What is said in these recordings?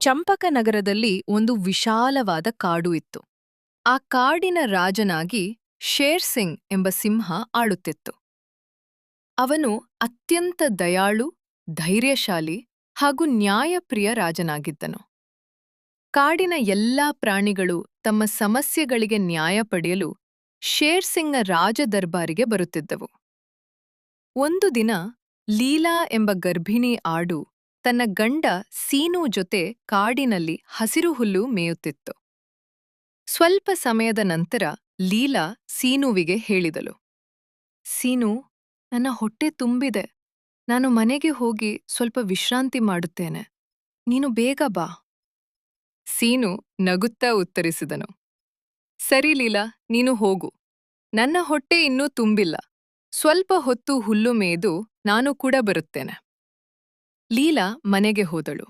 ಚಂಪಕನಗರದಲ್ಲಿ ಒಂದು ವಿಶಾಲವಾದ ಕಾಡು ಇತ್ತು. ಆ ಕಾಡಿನ ರಾಜನಾಗಿ ಶೇರ್ ಸಿಂಗ್ ಎಂಬ ಸಿಂಹ ಆಳುತ್ತಿತ್ತು. ಅವನು ಅತ್ಯಂತ ದಯಾಳು, ಧೈರ್ಯಶಾಲಿ ಹಾಗೂ ನ್ಯಾಯಪ್ರಿಯ ರಾಜನಾಗಿದ್ದನು. ಕಾಡಿನ ಎಲ್ಲಾ ಪ್ರಾಣಿಗಳು ತಮ್ಮ ಸಮಸ್ಯೆಗಳಿಗೆ ನ್ಯಾಯ ಪಡೆಯಲು ಶೇರ್ ಸಿಂಗ್ನ ರಾಜದರ್ಬಾರಿಗೆ ಬರುತ್ತಿದ್ದವು. ಒಂದು ದಿನ ಲೀಲಾ ಎಂಬ ಗರ್ಭಿಣಿ ಆಡು ತನ್ನ ಗಂಡ ಸೀನು ಜೊತೆ ಕಾಡಿನಲ್ಲಿ ಹಸಿರು ಹುಲ್ಲು ಮೇಯುತ್ತಿತ್ತು. ಸ್ವಲ್ಪ ಸಮಯದ ನಂತರ ಲೀಲಾ ಸೀನುವಿಗೆ ಹೇಳಿದಳು, ಸೀನು, ನನ್ನ ಹೊಟ್ಟೆ ತುಂಬಿದೆ. ನಾನು ಮನೆಗೆ ಹೋಗಿ ಸ್ವಲ್ಪ ವಿಶ್ರಾಂತಿ ಮಾಡುತ್ತೇನೆ. ನೀನು ಬೇಗ ಬಾ. ಸೀನು ನಗುತ್ತಾ ಉತ್ತರಿಸಿದನು, ಸರಿ ಲೀಲಾ, ನೀನು ಹೋಗು. ನನ್ನ ಹೊಟ್ಟೆ ಇನ್ನೂ ತುಂಬಿಲ್ಲ. ಸ್ವಲ್ಪ ಹೊತ್ತು ಹುಲ್ಲು ಮೇಯ್ದು ನಾನು ಕೂಡ ಬರುತ್ತೇನೆ. ಲೀಲಾ ಮನೆಗೆ ಹೋದಳು.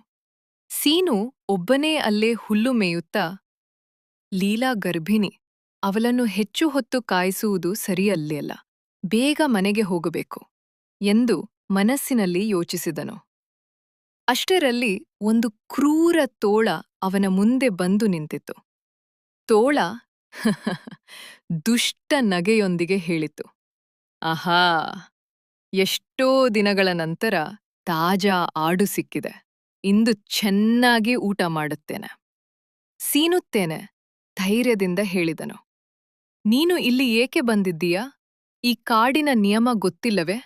ಸೀನು ಒಬ್ಬನೇ ಅಲ್ಲೇ ಹುಲ್ಲು ಮೇಯುತ್ತಾ, ಲೀಲಾ ಗರ್ಭಿಣಿ, ಅವಳನ್ನು ಹೆಚ್ಚು ಹೊತ್ತು ಕಾಯಿಸುವುದು ಸರಿಯಲ್ಲ, ಬೇಗ ಮನೆಗೆ ಹೋಗಬೇಕು ಎಂದು ಮನಸ್ಸಿನಲ್ಲಿ ಯೋಚಿಸಿದನು. ಅಷ್ಟರಲ್ಲಿ ಒಂದು ಕ್ರೂರ ತೋಳ ಅವನ ಮುಂದೆ ಬಂದು ನಿಂತಿತು. ತೋಳ ದುಷ್ಟ ನಗೆಯೊಂದಿಗೆ ಹೇಳಿತು, ಆಹಾ, ಎಷ್ಟೋ ದಿನಗಳ ನಂತರ ತಾಜಾ ಆಡು ಸಿಕ್ಕಿದೆ. ಇಂದು ಚೆನ್ನಾಗಿ ಊಟ ಮಾಡುತ್ತೇನೆ. ಸೀನುತ್ತೇನೆ, ಧೈರ್ಯದಿಂದ ಹೇಳಿದನು. ನೀನು ಇಲ್ಲಿ ಏಕೆ ಬಂದಿದ್ದೀಯಾ? ಈ ಕಾಡಿನ ನಿಯಮ ಗೊತ್ತಿಲ್ಲವೇ?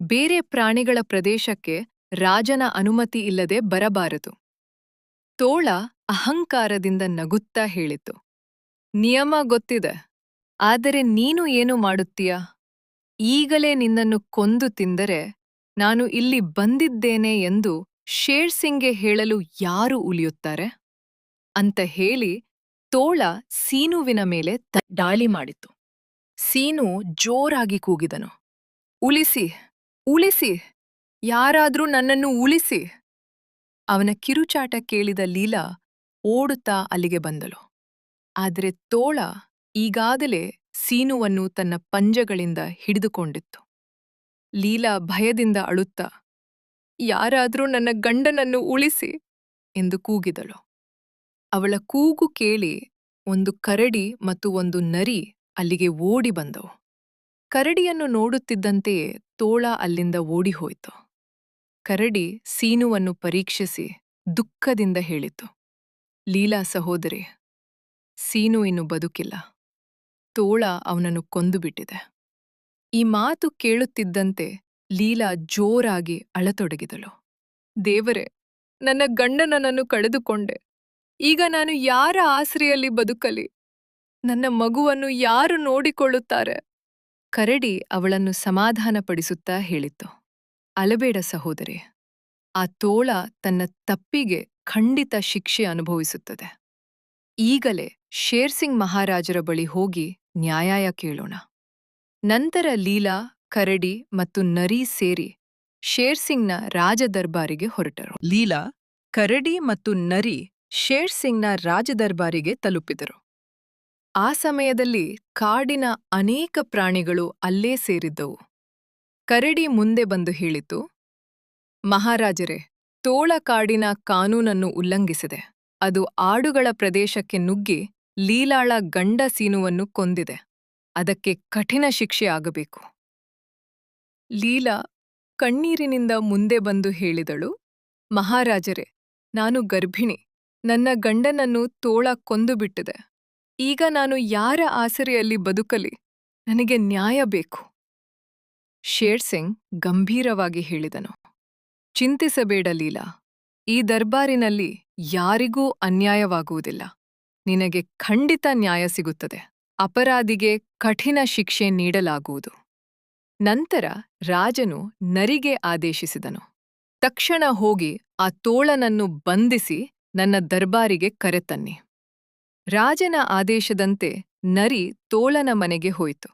ಬೇರೆ ಪ್ರಾಣಿಗಳ ಪ್ರದೇಶಕ್ಕೆ ರಾಜನ ಅನುಮತಿ ಇಲ್ಲದೆ ಬರಬಾರದು. ತೋಳ ಅಹಂಕಾರದಿಂದ ನಗುತ್ತಾ ಹೇಳಿತು, ನಿಯಮ ಗೊತ್ತಿದೆ, ಆದರೆ ನೀನು ಏನು ಮಾಡುತ್ತೀಯಾ? ಈಗಲೇ ನಿನ್ನನ್ನು ಕೊಂದು ತಿಂದರೆ ನಾನು ಇಲ್ಲಿ ಬಂದಿದ್ದೇನೆ ಎಂದು ಶೇರ್ ಸಿಂಗ್ಗೆ ಹೇಳಲು ಯಾರು ಉಳಿಯುತ್ತಾರೆ? ಅಂತ ಹೇಳಿ ತೋಳ ಸೀನುವಿನ ಮೇಲೆ ದಾಳಿ ಮಾಡಿತು. ಸೀನು ಜೋರಾಗಿ ಕೂಗಿದನು, ಉಳಿಸಿ, ಉಳಿಸಿ, ಯಾರಾದ್ರೂ ನನ್ನನ್ನು ಉಳಿಸಿ. ಅವನ ಕಿರುಚಾಟ ಕೇಳಿದ ಲೀಲಾ ಓಡುತ್ತಾ ಅಲ್ಲಿಗೆ ಬಂದಳು. ಆದರೆ ತೋಳ ಈಗಾಗಲೇ ಸೀನುವನ್ನು ತನ್ನ ಪಂಜಗಳಿಂದ ಹಿಡಿದುಕೊಂಡಿತ್ತು. ಲೀಲಾ ಭಯದಿಂದ ಅಳುತ್ತಾ, ಯಾರಾದ್ರೂ ನನ್ನ ಗಂಡನನ್ನು ಉಳಿಸಿ ಎಂದು ಕೂಗಿದಳು. ಅವಳ ಕೂಗು ಕೇಳಿ ಒಂದು ಕರಡಿ ಮತ್ತು ಒಂದು ನರಿ ಅಲ್ಲಿಗೆ ಓಡಿ ಬಂದವು. ಕರಡಿಯನ್ನು ನೋಡುತ್ತಿದ್ದಂತೆಯೇ ತೋಳ ಅಲ್ಲಿಂದ ಓಡಿಹೋಯಿತು. ಕರಡಿ ಸೀನುವನ್ನು ಪರೀಕ್ಷಿಸಿ ದುಃಖದಿಂದ ಹೇಳಿತು, ಲೀಲಾ ಸಹೋದರಿ, ಸೀನು ಇನ್ನು ಬದುಕಿಲ್ಲ. ತೋಳ ಅವನನ್ನು ಕೊಂದುಬಿಟ್ಟಿದೆ. ಈ ಮಾತು ಕೇಳುತ್ತಿದ್ದಂತೆ ಲೀಲಾ ಜೋರಾಗಿ ಅಳತೊಡಗಿದಳು. ದೇವರೇ, ನನ್ನ ಗಂಡನನ್ನು ಕಳೆದುಕೊಂಡೆ. ಈಗ ನಾನು ಯಾರ ಆಸರೆಯಲ್ಲಿ ಬದುಕಲಿ? ನನ್ನ ಮಗುವನ್ನು ಯಾರು ನೋಡಿಕೊಳ್ಳುತ್ತಾರೆ? ಕರಡಿ ಅವಳನ್ನು ಸಮಾಧಾನಪಡಿಸುತ್ತಾ ಹೇಳಿತು, ಅಳಬೇಡ ಸಹೋದರಿ, ಆ ತೋಳ ತನ್ನ ತಪ್ಪಿಗೆ ಖಂಡಿತ ಶಿಕ್ಷೆ ಅನುಭವಿಸುತ್ತದೆ. ಈಗಲೇ ಶೇರ್ ಸಿಂಗ್ ಮಹಾರಾಜರ ಬಳಿ ಹೋಗಿ ನ್ಯಾಯ ಕೇಳೋಣ. ನಂತರ ಲೀಲಾ, ಕರಡಿ ಮತ್ತು ನರಿ ಸೇರಿ ಶೇರ್ ಸಿಂಗ್ನ ರಾಜದರ್ಬಾರಿಗೆ ಹೊರಟರು. ಲೀಲಾ, ಕರಡಿ ಮತ್ತು ನರಿ ಶೇರ್ ಸಿಂಗ್ನ ರಾಜದರ್ಬಾರಿಗೆ ತಲುಪಿದರು. ಆ ಸಮಯದಲ್ಲಿ ಕಾಡಿನ ಅನೇಕ ಪ್ರಾಣಿಗಳು ಅಲ್ಲೇ ಸೇರಿದ್ದವು. ಕರಡಿ ಮುಂದೆ ಬಂದು ಹೇಳಿತು, ಮಹಾರಾಜರೇ, ತೋಳ ಕಾಡಿನ ಕಾನೂನನ್ನು ಉಲ್ಲಂಘಿಸಿದೆ. ಅದು ಆಡುಗಳ ಪ್ರದೇಶಕ್ಕೆ ನುಗ್ಗಿ ಲೀಲಾಳ ಗಂಡ ಸೀನುವನ್ನು ಕೊಂದಿದೆ. ಅದಕ್ಕೆ ಕಠಿಣ ಶಿಕ್ಷೆ ಆಗಬೇಕು. ಲೀಲಾ ಕಣ್ಣೀರಿನಿಂದ ಮುಂದೆ ಬಂದು ಹೇಳಿದಳು, ಮಹಾರಾಜರೇ, ನಾನು ಗರ್ಭಿಣಿ. ನನ್ನ ಗಂಡನನ್ನು ತೋಳ ಕೊಂದುಬಿಟ್ಟಿದೆ. ಈಗ ನಾನು ಯಾರ ಆಸರೆಯಲ್ಲಿ ಬದುಕಲಿ? ನನಗೆ ನ್ಯಾಯ ಬೇಕು. ಶೇರ್ ಸಿಂಗ್ ಗಂಭೀರವಾಗಿ ಹೇಳಿದನು, ಚಿಂತಿಸಬೇಡ ಲೀಲಾ, ಈ ದರ್ಬಾರಿನಲ್ಲಿ ಯಾರಿಗೂ ಅನ್ಯಾಯವಾಗುವುದಿಲ್ಲ. ನಿನಗೆ ಖಂಡಿತ ನ್ಯಾಯ ಸಿಗುತ್ತದೆ. ಅಪರಾಧಿಗೆ ಕಠಿಣ ಶಿಕ್ಷೆ ನೀಡಲಾಗುವುದು. ನಂತರ ರಾಜನು ನರಿಗೆ ಆದೇಶಿಸಿದನು, ತಕ್ಷಣ ಹೋಗಿ ಆ ತೋಳನನ್ನು ಬಂಧಿಸಿ ನನ್ನ ದರ್ಬಾರಿಗೆ ಕರೆತನ್ನಿ. ರಾಜನ ಆದೇಶದಂತೆ ನರಿ ತೋಳನ ಮನೆಗೆ ಹೋಯಿತು.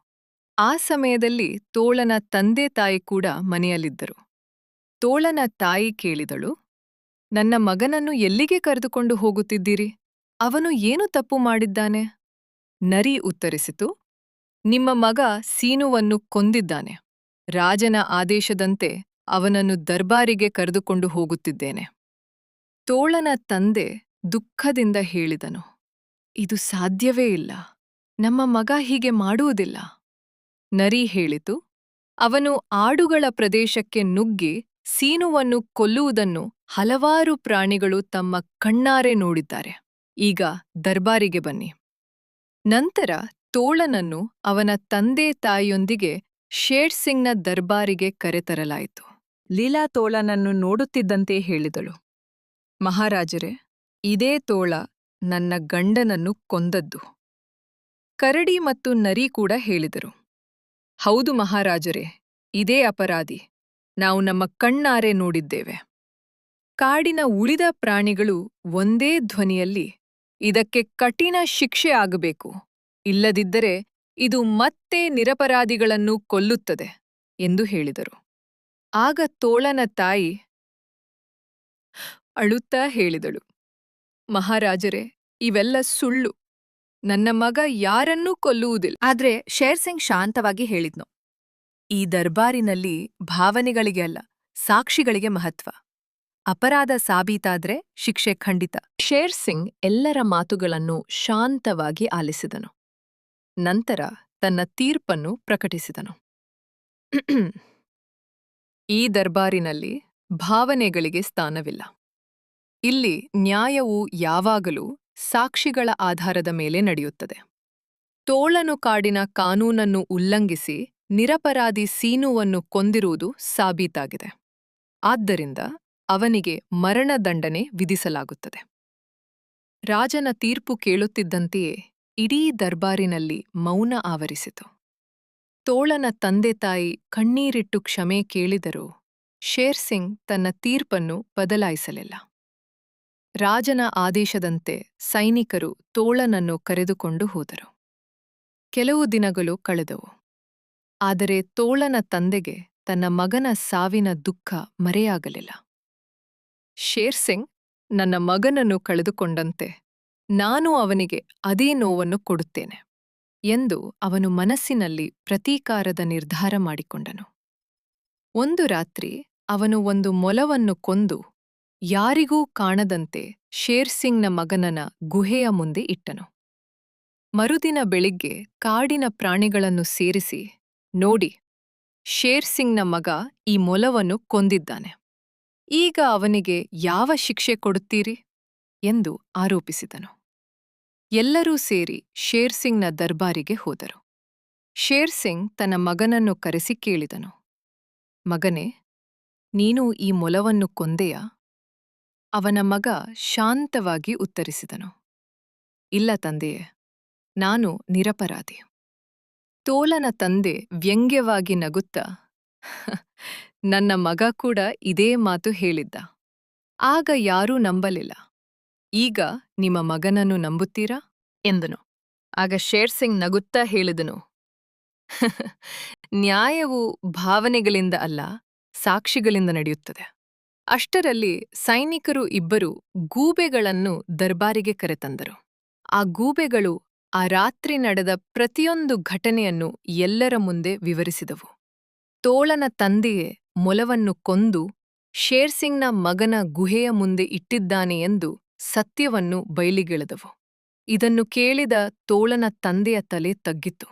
ಆ ಸಮಯದಲ್ಲಿ ತೋಳನ ತಂದೆ ತಾಯಿ ಕೂಡ ಮನೆಯಲ್ಲಿದ್ದರು. ತೋಳನ ತಾಯಿ ಕೇಳಿದಳು, ನನ್ನ ಮಗನನ್ನು ಎಲ್ಲಿಗೆ ಕರೆದುಕೊಂಡು ಹೋಗುತ್ತಿದ್ದೀರಿ? ಅವನು ಏನು ತಪ್ಪು ಮಾಡಿದ್ದಾನೆ? ನರಿ ಉತ್ತರಿಸಿತು, ನಿಮ್ಮ ಮಗ ಸೀನುವನ್ನು ಕೊಂದಿದ್ದಾನೆ. ರಾಜನ ಆದೇಶದಂತೆ ಅವನನ್ನು ದರ್ಬಾರಿಗೆ ಕರೆದುಕೊಂಡು ಹೋಗುತ್ತಿದ್ದೇನೆ. ತೋಳನ ತಂದೆ ದುಃಖದಿಂದ ಹೇಳಿದನು, ಇದು ಸಾಧ್ಯವೇ ಇಲ್ಲ. ನಮ್ಮ ಮಗ ಹೀಗೆ ಮಾಡುವುದಿಲ್ಲ. ನರಿ ಹೇಳಿತು, ಅವನು ಆಡುಗಳ ಪ್ರದೇಶಕ್ಕೆ ನುಗ್ಗಿ ಸೀನುವನ್ನು ಕೊಲ್ಲುವುದನ್ನು ಹಲವಾರು ಪ್ರಾಣಿಗಳು ತಮ್ಮ ಕಣ್ಣಾರೆ ನೋಡಿದ್ದಾರೆ. ಈಗ ದರ್ಬಾರಿಗೆ ಬನ್ನಿ. ನಂತರ ತೋಳನನ್ನು ಅವನ ತಂದೆ ತಾಯಿಯೊಂದಿಗೆ ಶೇರ್ ಸಿಂಗ್ನ ದರ್ಬಾರಿಗೆ ಕರೆತರಲಾಯಿತು. ಲೀಲಾ ತೋಳನನ್ನು ನೋಡುತ್ತಿದ್ದಂತೆ ಹೇಳಿದಳು, ಮಹಾರಾಜರೇ, ಇದೇ ತೋಳ ನನ್ನ ಗಂಡನನ್ನು ಕೊಂದದ್ದು. ಕರಡಿ ಮತ್ತು ನರಿ ಕೂಡ ಹೇಳಿದರು, ಹೌದು ಮಹಾರಾಜರೇ, ಇದೇ ಅಪರಾಧಿ. ನಾವು ನಮ್ಮ ಕಣ್ಣಾರೆ ನೋಡಿದ್ದೇವೆ. ಕಾಡಿನ ಉಳಿದ ಪ್ರಾಣಿಗಳು ಒಂದೇ ಧ್ವನಿಯಲ್ಲಿ, ಇದಕ್ಕೆ ಕಠಿಣ ಶಿಕ್ಷೆ ಆಗಬೇಕು, ಇಲ್ಲದಿದ್ದರೆ ಇದು ಮತ್ತೆ ನಿರಪರಾಧಿಗಳನ್ನು ಕೊಲ್ಲುತ್ತದೆ ಎಂದು ಹೇಳಿದರು. ಆಗ ತೋಳನ ತಾಯಿ ಅಳುತ್ತಾ ಹೇಳಿದಳು, ಮಹಾರಾಜರೇ, ಇವೆಲ್ಲ ಸುಳ್ಳು. ನನ್ನ ಮಗ ಯಾರನ್ನೂ ಕೊಲ್ಲುವುದಿಲ್ಲ. ಆದ್ರೆ ಶೇರ್ ಸಿಂಗ್ ಶಾಂತವಾಗಿ ಹೇಳಿದ್ನು, ಈ ದರ್ಬಾರಿನಲ್ಲಿ ಭಾವನೆಗಳಿಗೆ ಅಲ್ಲ, ಸಾಕ್ಷಿಗಳಿಗೆ ಮಹತ್ವ. ಅಪರಾಧ ಸಾಬೀತಾದ್ರೆ ಶಿಕ್ಷೆ ಖಂಡಿತ. ಶೇರ್ ಸಿಂಗ್ ಎಲ್ಲರ ಮಾತುಗಳನ್ನು ಶಾಂತವಾಗಿ ಆಲಿಸಿದನು. ನಂತರ ತನ್ನ ತೀರ್ಪನ್ನು ಪ್ರಕಟಿಸಿದನು. ಈ ದರ್ಬಾರಿನಲ್ಲಿ ಭಾವನೆಗಳಿಗೆ ಸ್ಥಾನವಿಲ್ಲ. ಇಲ್ಲಿ ನ್ಯಾಯವು ಯಾವಾಗಲೂ ಸಾಕ್ಷಿಗಳ ಆಧಾರದ ಮೇಲೆ ನಡೆಯುತ್ತದೆ. ತೋಳನು ಕಾಡಿನ ಕಾನೂನನ್ನು ಉಲ್ಲಂಘಿಸಿ ನಿರಪರಾಧಿ ಸೀನುವನ್ನು ಕೊಂದಿರುವುದು ಸಾಬೀತಾಗಿದೆ. ಆದ್ದರಿಂದ ಅವನಿಗೆ ಮರಣದಂಡನೆ ವಿಧಿಸಲಾಗುತ್ತದೆ. ರಾಜನ ತೀರ್ಪು ಕೇಳುತ್ತಿದ್ದಂತೆಯೇ ಇಡೀ ದರ್ಬಾರಿನಲ್ಲಿ ಮೌನ ಆವರಿಸಿತು. ತೋಳನ ತಂದೆ ತಾಯಿ ಕಣ್ಣೀರಿಟ್ಟು ಕ್ಷಮೆ ಕೇಳಿದರೂ ಶೇರ್ ಸಿಂಗ್ ತನ್ನ ತೀರ್ಪನ್ನು ಬದಲಾಯಿಸಲಿಲ್ಲ. ರಾಜನ ಆದೇಶದಂತೆ ಸೈನಿಕರು ತೋಳನನ್ನು ಕರೆದುಕೊಂಡು ಹೋದರು. ಕೆಲವು ದಿನಗಳು ಕಳೆದವು. ಆದರೆ ತೋಳನ ತಂದೆಗೆ ತನ್ನ ಮಗನ ಸಾವಿನ ದುಃಖ ಮರೆಯಾಗಲಿಲ್ಲ. ಶೇರ್ ಸಿಂಗ್ ನನ್ನ ಮಗನನ್ನು ಕಳೆದುಕೊಂಡಂತೆ ನಾನು ಅವನಿಗೆ ಅದೇ ನೋವನ್ನು ಕೊಡುತ್ತೇನೆ ಎಂದು ಅವನು ಮನಸ್ಸಿನಲ್ಲಿ ಪ್ರತೀಕಾರದ ನಿರ್ಧಾರ ಮಾಡಿಕೊಂಡನು. ಒಂದು ರಾತ್ರಿ ಅವನು ಒಂದು ಮೊಲವನ್ನು ಕೊಂದು ಯಾರಿಗೂ ಕಾಣದಂತೆ ಶೇರ್ ಸಿಂಗ್ನ ಮಗನನ ಗುಹೆಯ ಮುಂದೆ ಇಟ್ಟನು. ಮರುದಿನ ಬೆಳಿಗ್ಗೆ ಕಾಡಿನ ಪ್ರಾಣಿಗಳನ್ನು ಸೇರಿಸಿ, ನೋಡಿ, ಶೇರ್ ಸಿಂಗ್ನ ಮಗ ಈ ಮೊಲವನ್ನು ಕೊಂದಿದ್ದಾನೆ. ಈಗ ಅವನಿಗೆ ಯಾವ ಶಿಕ್ಷೆ ಕೊಡುತ್ತೀರಿ ಎಂದು ಆರೋಪಿಸಿದನು. ಎಲ್ಲರೂ ಸೇರಿ ಶೇರ್ ಸಿಂಗ್ನ ದರ್ಬಾರಿಗೆ ಹೋದರು. ಶೇರ್ ಸಿಂಗ್ ತನ್ನ ಮಗನನ್ನು ಕರೆಸಿ ಕೇಳಿದನು, ಮಗನೇ, ನೀನು ಈ ಮೊಲವನ್ನು ಕೊಂದೆಯಾ? ಅವನ ಮಗ ಶಾಂತವಾಗಿ ಉತ್ತರಿಸಿದನು, ಇಲ್ಲ ತಂದೆಯೇ, ನಾನು ನಿರಪರಾಧಿ. ತೋಳನ ತಂದೆ ವ್ಯಂಗ್ಯವಾಗಿ ನಗುತ್ತಾ, ನನ್ನ ಮಗ ಕೂಡ ಇದೇ ಮಾತು ಹೇಳಿದ್ದ. ಆಗ ಯಾರೂ ನಂಬಲಿಲ್ಲ. ಈಗ ನಿಮ್ಮ ಮಗನನ್ನು ನಂಬುತ್ತೀರಾ ಎಂದನು. ಆಗ ಶೇರ್ ಸಿಂಗ್ ನಗುತ್ತಾ ಹೇಳಿದನು, ನ್ಯಾಯವು ಭಾವನೆಗಳಿಂದ ಅಲ್ಲ, ಸಾಕ್ಷಿಗಳಿಂದ ನಡೆಯುತ್ತದೆ. ಅಷ್ಟರಲ್ಲಿ ಸೈನಿಕರು ಇಬ್ಬರು ಗೂಬೆಗಳನ್ನು ದರ್ಬಾರಿಗೆ ಕರೆತಂದರು. ಆ ಗೂಬೆಗಳು ಆ ರಾತ್ರಿ ನಡೆದ ಪ್ರತಿಯೊಂದು ಘಟನೆಯನ್ನು ಎಲ್ಲರ ಮುಂದೆ ವಿವರಿಸಿದವು. ತೋಳನ ತಂದೆಯೇ ಮೊಲವನ್ನು ಕೊಂದು ಶೇರ್ ಸಿಂಗ್ನ ಮಗನ ಗುಹೆಯ ಮುಂದೆ ಇಟ್ಟಿದ್ದಾನೆ ಎಂದು ಸತ್ಯವನ್ನು ಬಯಲಿಗೆಳೆದವು. ಇದನ್ನು ಕೇಳಿದ ತೋಳನ ತಂದೆಯ ತಲೆ ತಗ್ಗಿತು.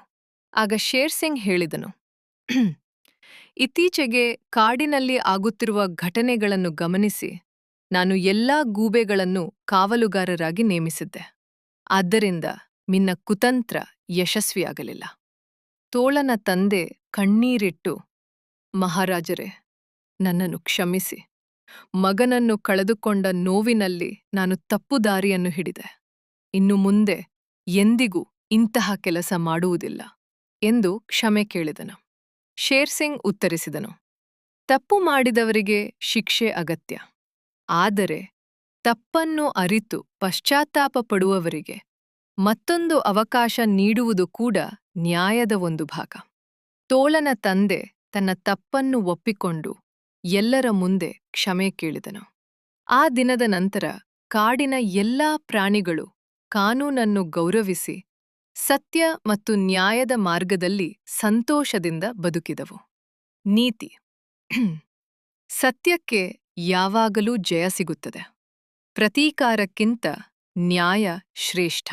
ಆಗ ಶೇರ್ ಸಿಂಗ್ ಹೇಳಿದನು, ಇತ್ತೀಚೆಗೆ ಕಾಡಿನಲ್ಲಿ ಆಗುತ್ತಿರುವ ಘಟನೆಗಳನ್ನು ಗಮನಿಸಿ ನಾನು ಎಲ್ಲಾ ಗೂಬೆಗಳನ್ನು ಕಾವಲುಗಾರರಾಗಿ ನೇಮಿಸಿದ್ದೆ. ಆದ್ದರಿಂದ ನಿನ್ನ ಕುತಂತ್ರ ಯಶಸ್ವಿಯಾಗಲಿಲ್ಲ. ತೋಳನ ತಂದೆ ಕಣ್ಣೀರಿಟ್ಟು, ಮಹಾರಾಜರೇ, ನನ್ನನ್ನು ಕ್ಷಮಿಸಿ. ಮಗನನ್ನು ಕಳೆದುಕೊಂಡ ನೋವಿನಲ್ಲಿ ನಾನು ತಪ್ಪು ದಾರಿಯನ್ನು ಹಿಡಿದೆ. ಇನ್ನು ಮುಂದೆ ಎಂದಿಗೂ ಇಂತಹ ಕೆಲಸ ಮಾಡುವುದಿಲ್ಲ ಎಂದು ಕ್ಷಮೆ ಕೇಳಿದನು. ಶೇರ್ ಸಿಂಗ್ ಉತ್ತರಿಸಿದನು, ತಪ್ಪು ಮಾಡಿದವರಿಗೆ ಶಿಕ್ಷೆ ಅಗತ್ಯ. ಆದರೆ ತಪ್ಪನ್ನು ಅರಿತು ಪಶ್ಚಾತ್ತಾಪ ಪಡುವವರಿಗೆ ಮತ್ತೊಂದು ಅವಕಾಶ ನೀಡುವುದು ಕೂಡ ನ್ಯಾಯದ ಒಂದು ಭಾಗ. ತೋಳನ ತಂದೆ ತನ್ನ ತಪ್ಪನ್ನು ಒಪ್ಪಿಕೊಂಡು ಎಲ್ಲರ ಮುಂದೆ ಕ್ಷಮೆ ಕೇಳಿದನು. ಆ ದಿನದ ನಂತರ ಕಾಡಿನ ಎಲ್ಲಾ ಪ್ರಾಣಿಗಳು ಕಾನೂನನ್ನು ಗೌರವಿಸಿ ಸತ್ಯ ಮತ್ತು ನ್ಯಾಯದ ಮಾರ್ಗದಲ್ಲಿ ಸಂತೋಷದಿಂದ ಬದುಕಿದವು. ನೀತಿ: ಸತ್ಯಕ್ಕೆ ಯಾವಾಗಲೂ ಜಯ ಸಿಗುತ್ತದೆ. ಪ್ರತೀಕಾರಕ್ಕಿಂತ ನ್ಯಾಯ ಶ್ರೇಷ್ಠ.